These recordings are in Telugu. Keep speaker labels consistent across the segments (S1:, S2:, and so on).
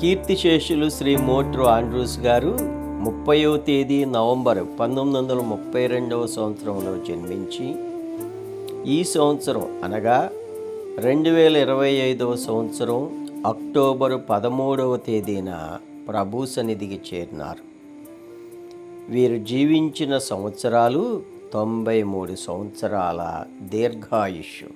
S1: కీర్తిశేషులు శ్రీ మోట్రు ఆండ్రూస్ గారు 30వ తేదీ నవంబర్ 1932 సంవత్సరంలో జన్మించి ఈ సంవత్సరం అనగా 2025 సంవత్సరం అక్టోబరు 13వ తేదీన ప్రభు సన్నిధికి చేరినారు. వీరు జీవించిన సంవత్సరాలు 93 సంవత్సరాల దీర్ఘాయుష్యం.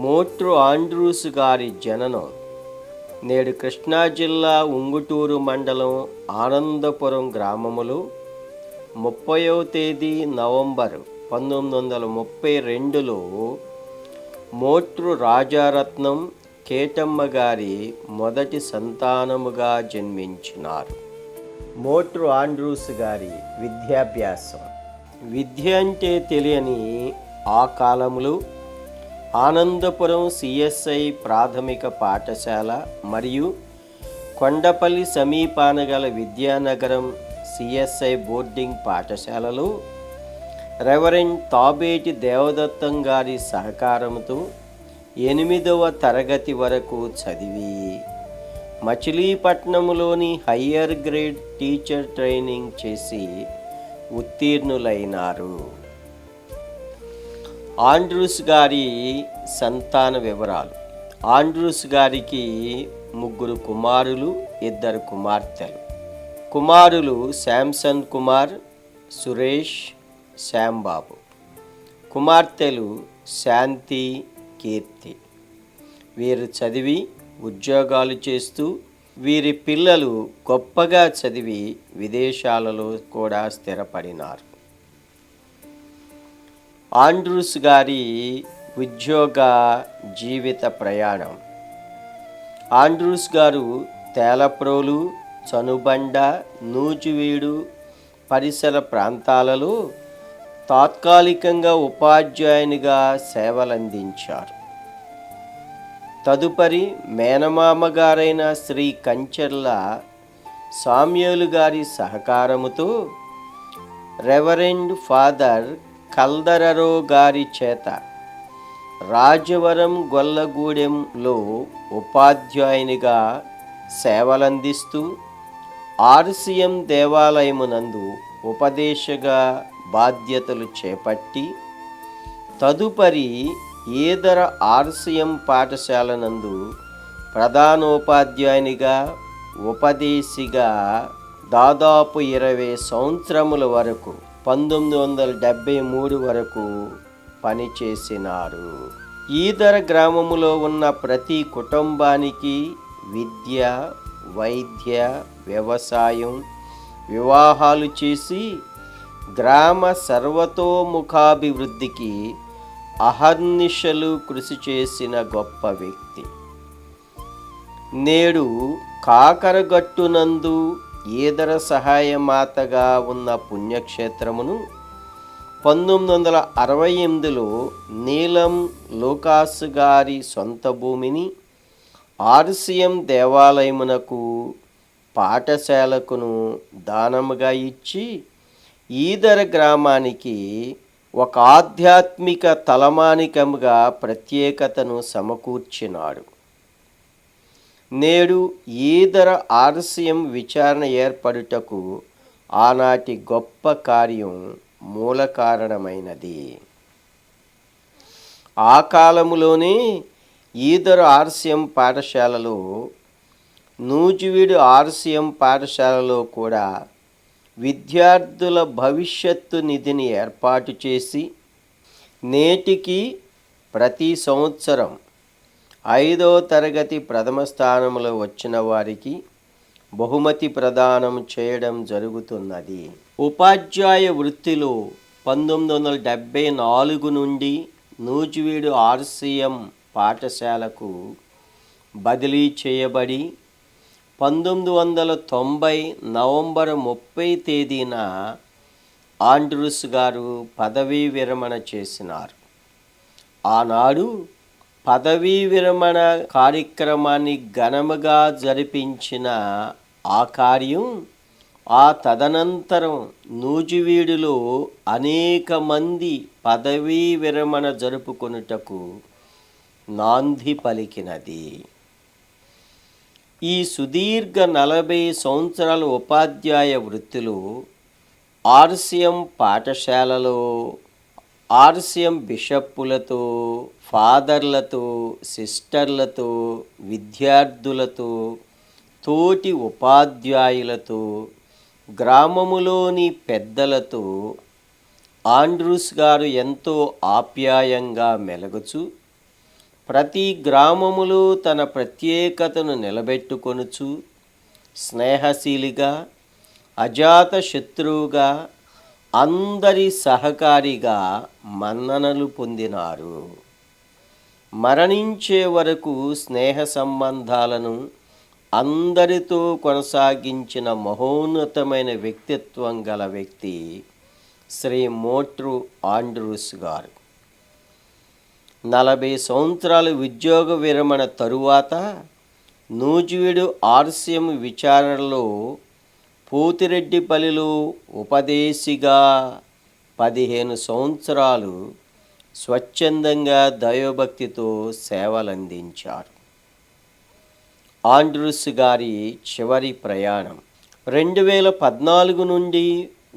S1: మోట్రు ఆండ్రూస్ గారి జననం నేడు కృష్ణా జిల్లా ఉంగుటూరు మండలం ఆనందపురం గ్రామములో 30వ తేదీ నవంబర్ 1932లో మోట్రు రాజారత్నం కేటమ్మ గారి మొదటి సంతానముగా జన్మించినారు. మోట్రు ఆండ్రూస్ గారి విద్యాభ్యాసం. విద్య అంటే తెలియని ఆ కాలంలో ఆనందపురం సిఎస్ఐ ప్రాథమిక పాఠశాల మరియు కొండపల్లి సమీపాన గల విద్యానగరం సిఎస్ఐ బోర్డింగ్ పాఠశాలలో రెవరెండ్ తాబేటి దేవదత్తం గారి సహకారంతో 8వ తరగతి వరకు చదివి మచిలీపట్నంలోని హయ్యర్ గ్రేడ్ టీచర్ ట్రైనింగ్ చేసి ఉత్తీర్ణులైనారు. ఆండ్రూస్ గారి సంతాన వివరాలు. ఆండ్రూస్ గారికి 3 కుమారులు, 2 కుమార్తెలు. కుమారులు శాంసన్ కుమార్, సురేష్, శ్యాంబాబు. కుమార్తెలు శాంతి, కీర్తి. వీరు చదివి ఉద్యోగాలు చేస్తూ వీరి పిల్లలు గొప్పగా చదివి విదేశాలలో కూడా స్థిరపడినారు. ఆండ్రూస్ గారి ఉద్యోగ జీవిత ప్రయాణం. ఆండ్రూస్ గారు తేలప్రోలు, చనుబండ, నూజివీడు పరిసర ప్రాంతాలలో తాత్కాలికంగా ఉపాధ్యాయునిగా సేవలందించారు. తదుపరి మేనమామ గారైన శ్రీ కంచెర్ల సామ్యూలు గారి సహకారముతో రెవరెండ్ ఫాదర్ కల్దరరో గారి చేత రాజవరం గొల్లగూడెంలో ఉపాధ్యాయునిగా సేవలందిస్తూ ఆర్సిఎం దేవాలయమునందు ఉపదేశగా బాధ్యతలు చేపట్టి తదుపరి ఈదర ఆర్సిఎం పాఠశాల నందు ప్రధానోపాధ్యాయునిగా ఉపదేశిగా దాదాపు 20 సంవత్సరముల వరకు 1973 వరకు పనిచేసినారు. ఈదర గ్రామములో ఉన్న ప్రతి కుటుంబానికి విద్య, వైద్య, వ్యవసాయం, వివాహాలు చేసి గ్రామ సర్వతోముఖాభివృద్ధికి అహర్నిశలు కృషి చేసిన గొప్ప వ్యక్తి. నేడు కాకరగట్టునందు ఈదర సహాయమాతగా ఉన్న పుణ్యక్షేత్రమును 1968లో నీలం లూకాసు గారి సొంత భూమిని ఆర్సిఎం దేవాలయమునకు పాఠశాలకును దానముగా ఇచ్చి ఈదర గ్రామానికి ఒక ఆధ్యాత్మిక తలమానికముగా ప్రత్యేకతను సమకూర్చినాడు. నేడు ఈదర ఆర్సిఎం విచారణ ఏర్పడుటకు ఆనాటి గొప్ప కార్యం మూల కారణమైనది. ఆ కాలములోనే ఈదర ఆర్సిఎం పాఠశాలలో నూజివీడు ఆర్సిఎం పాఠశాలలో కూడా విద్యార్థుల భవిష్యత్తు నిధిని ఏర్పాటు చేసి నేటికి ప్రతి సంవత్సరం 5వ తరగతి ప్రథమ స్థానంలో వచ్చిన వారికి బహుమతి ప్రదానం చేయడం జరుగుతున్నది. ఉపాధ్యాయ వృత్తిలో 1974 నుండి నూజివీడు ఆర్సిఎం పాఠశాలకు బదిలీ చేయబడి 1990 నవంబర్ 30 తేదీన ఆండ్రూస్ గారు పదవీ విరమణ చేసినారు. ఆనాడు పదవీ విరమణ కార్యక్రమాన్ని ఘనముగా జరిపించిన ఆ కార్యం ఆ తదనంతరం నూజివీడులో అనేక మంది పదవీ విరమణ జరుపుకొనుటకు నాంది పలికినది. ఈ సుదీర్ఘ 40 సంవత్సరాల ఉపాధ్యాయ వృత్తిలో ఆర్సిఎం పాఠశాలలో ఆర్సిఎం బిషప్పులతో, ఫాదర్లతో, సిస్టర్లతో, విద్యార్థులతో, తోటి ఉపాధ్యాయులతో, గ్రామములోని పెద్దలతో ఆండ్రూస్ గారు ఎంతో ఆప్యాయంగా మెలగుచు ప్రతి గ్రామములో తన ప్రత్యేకతను నిలబెట్టుకొనుచు స్నేహశీలిగా, అజాత శత్రువుగా, అందరి సహకారిగా మన్ననలు పొందినారు. మరణించే వరకు స్నేహ సంబంధాలను అందరితో కొనసాగించిన మహోన్నతమైన వ్యక్తిత్వం గల వ్యక్తి శ్రీ మోట్రు ఆండ్రూస్ గారు. 40 సంవత్సరాల ఉద్యోగ విరమణ తరువాత నూజివీడు ఆర్సిఎం విచారణలో పోతిరెడ్డిపల్లిలో ఉపదేశిగా 15 సంవత్సరాలు స్వచ్ఛందంగా దైవభక్తితో సేవలందించారు. ఆండ్రూస్ గారి చివరి ప్రయాణం 2014 నుండి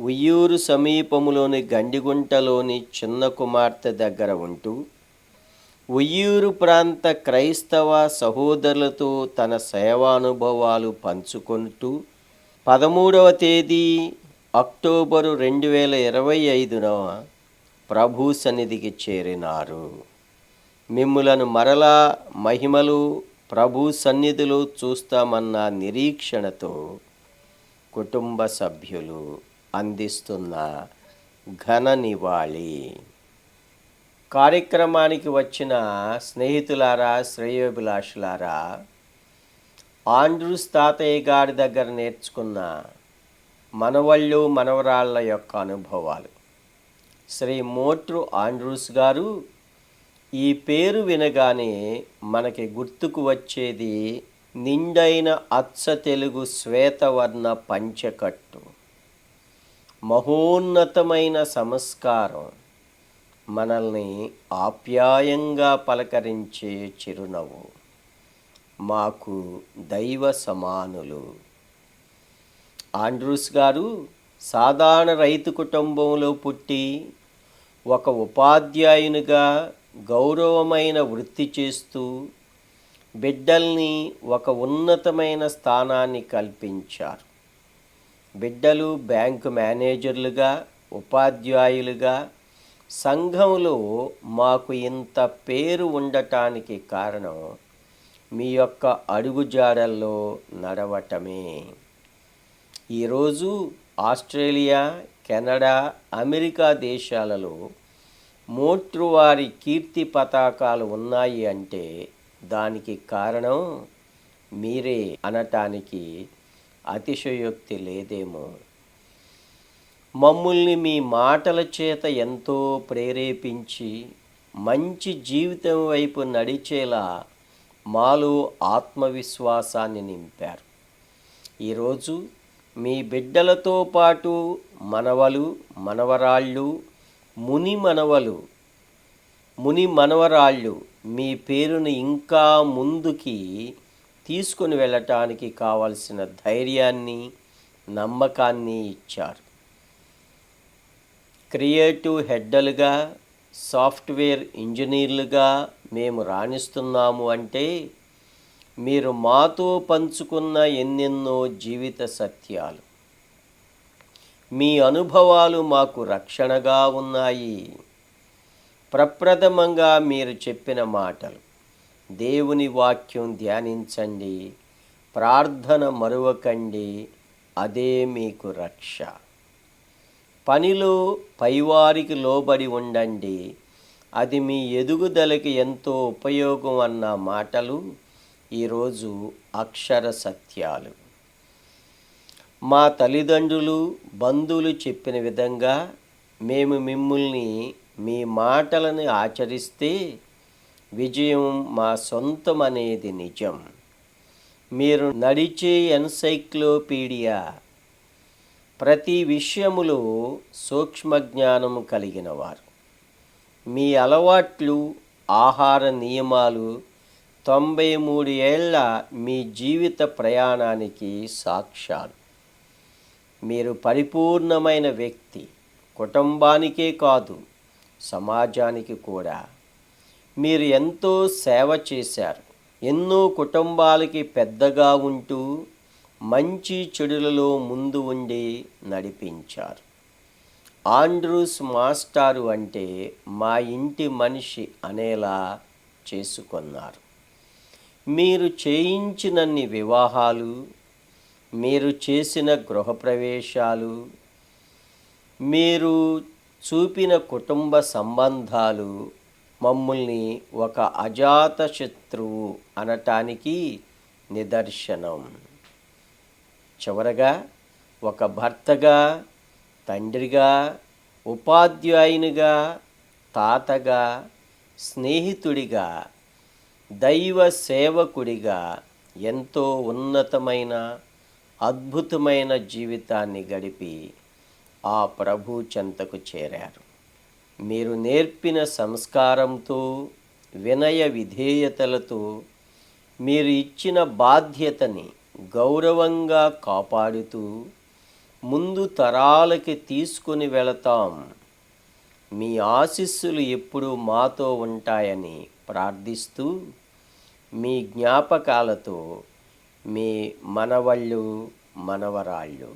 S1: ఉయ్యూరు సమీపంలోని గండిగుంటలోని చిన్న కుమార్తె దగ్గర ఉంటూ ఉయ్యూరు ప్రాంత క్రైస్తవ సహోదరులతో తన సేవానుభవాలు పంచుకుంటూ 13వ తేదీ అక్టోబరు 2025న ప్రభు సన్నిధికి చేరినారు. మిమ్ములను మరలా మహిమలు ప్రభు సన్నిధిలో చూస్తామన్న నిరీక్షణతో కుటుంబ సభ్యులు అందిస్తున్న ఘన నివాళి. కార్యక్రమానికి వచ్చిన స్నేహితులారా, శ్రేయోభిలాషులారా, ఆండ్రూస్ తాతయ్య గారి దగ్గర నేర్చుకున్న మనవళ్ళు మనవరాళ్ళ యొక్క అనుభవాలు. శ్రీ మోట్రు ఆండ్రూస్ గారు ఈ పేరు వినగానే మనకి గుర్తుకు వచ్చేది నిండైన అచ్చ తెలుగు శ్వేతవర్ణ పంచకట్టు, మహోన్నతమైన సంస్కారం, మనల్ని ఆప్యాయంగా పలకరించే చిరునవ్వు, మాకు దైవ సమానులు. ఆండ్రూస్ గారు సాధారణ రైతు కుటుంబంలో పుట్టి ఒక ఉపాధ్యాయునిగా గౌరవమైన వృత్తి చేస్తూ బిడ్డల్ని ఒక ఉన్నతమైన స్థానాన్ని కల్పించారు. బిడ్డలు బ్యాంకు మేనేజర్లుగా, ఉపాధ్యాయులుగా సంఘంలో మాకు ఇంత పేరు ఉండటానికి కారణం మీ యొక్క అడుగుజాడల్లో నడవటమే. ఈరోజు ఆస్ట్రేలియా, కెనడా, అమెరికా దేశాలలో మోట్రు వారి కీర్తి పతాకాలు ఉన్నాయి అంటే దానికి కారణం మీరే అనటానికి అతిశయోక్తి లేదేమో. మమ్మల్ని మీ మాటల చేత ఎంతో ప్రేరేపించి మంచి జీవితం వైపు నడిచేలా మాలో ఆత్మవిశ్వాసాన్ని నింపారు. ఈరోజు మీ బిడ్డలతో పాటు మనవలు, మనవరాళ్ళు, ముని మనవరాళ్ళు మీ పేరును ఇంకా ముందుకి తీసుకొని వెళ్ళటానికి కావలసిన ధైర్యాన్ని, నమ్మకాన్ని ఇచ్చారు. క్రియేటివ్ హెడ్లుగా, సాఫ్ట్వేర్ ఇంజనీర్లుగా మేము రాణిస్తున్నాము అంటే మీరు మాతో పంచుకున్న ఎన్నెన్నో జీవిత సత్యాలు, మీ అనుభవాలు మాకు రక్షణగా ఉన్నాయి. ప్రప్రథమంగా మీరు చెప్పిన మాటలు, దేవుని వాక్యం ధ్యానించండి, ప్రార్థన మరువకండి, అదే మీకు రక్ష. పనిలో పైవారికి లోబడి ఉండండి, అది మీ ఎదుగుదలకి ఎంతో ఉపయోగం అన్న మాటలు ఈరోజు అక్షర సత్యాలు. మా తల్లిదండ్రులు, బంధువులు చెప్పిన విధంగా మేము మిమ్మల్ని మీ మాటలను ఆచరిస్తే విజయం మా సొంతం అనేది నిజం. మీరు నడిచే ఎన్సైక్లోపీడియా, ప్రతి విషయములో సూక్ష్మజ్ఞానము కలిగినవారు. మీ అలవాట్లు, ఆహార నియమాలు 93 ఏళ్ల మీ జీవిత ప్రయాణానికి సాక్ష్యాలు. మీరు పరిపూర్ణమైన వ్యక్తి, కుటుంబానికే కాదు సమాజానికి కూడా. మీరు ఎంతో సేవ చేశారు, ఎన్నో కుటుంబాలకి పెద్దగా ఉంటూ మంచి చెడులలో ముందు ఉండి నడిపించారు. ఆండ్రూస్ మాస్టారు అంటే మా ఇంటి మనిషి అనేలా చేసుకున్నారు. మీరు చేయించినన్ని వివాహాలు, మీరు చేసిన గృహప్రవేశాలు, మీరు చూపిన కుటుంబ సంబంధాలు మమ్మల్ని ఒక అజాత శత్రువు అనటానికి నిదర్శనం. చివరగా ఒక భర్తగా, తండ్రిగా, ఉపాధ్యాయునిగా, తాతగా, స్నేహితుడిగా, దైవ సేవకుడిగా ఎంతో ఉన్నతమైన అద్భుతమైన జీవితాన్ని గడిపి ఆ ప్రభు చెంతకు చేరారు. మీరు నేర్పిన సంస్కారంతో, వినయ విధేయతలతో మీరు ఇచ్చిన బాధ్యతని గౌరవంగా కాపాడుతూ ముందు తరాలకి తీసుకుని వెళతాం. మీ ఆశీస్సులు ఎప్పుడూ మాతో ఉంటాయని ప్రార్థిస్తూ మీ జ్ఞాపకాలతో మీ మనవళ్ళు, మనవరాళ్ళు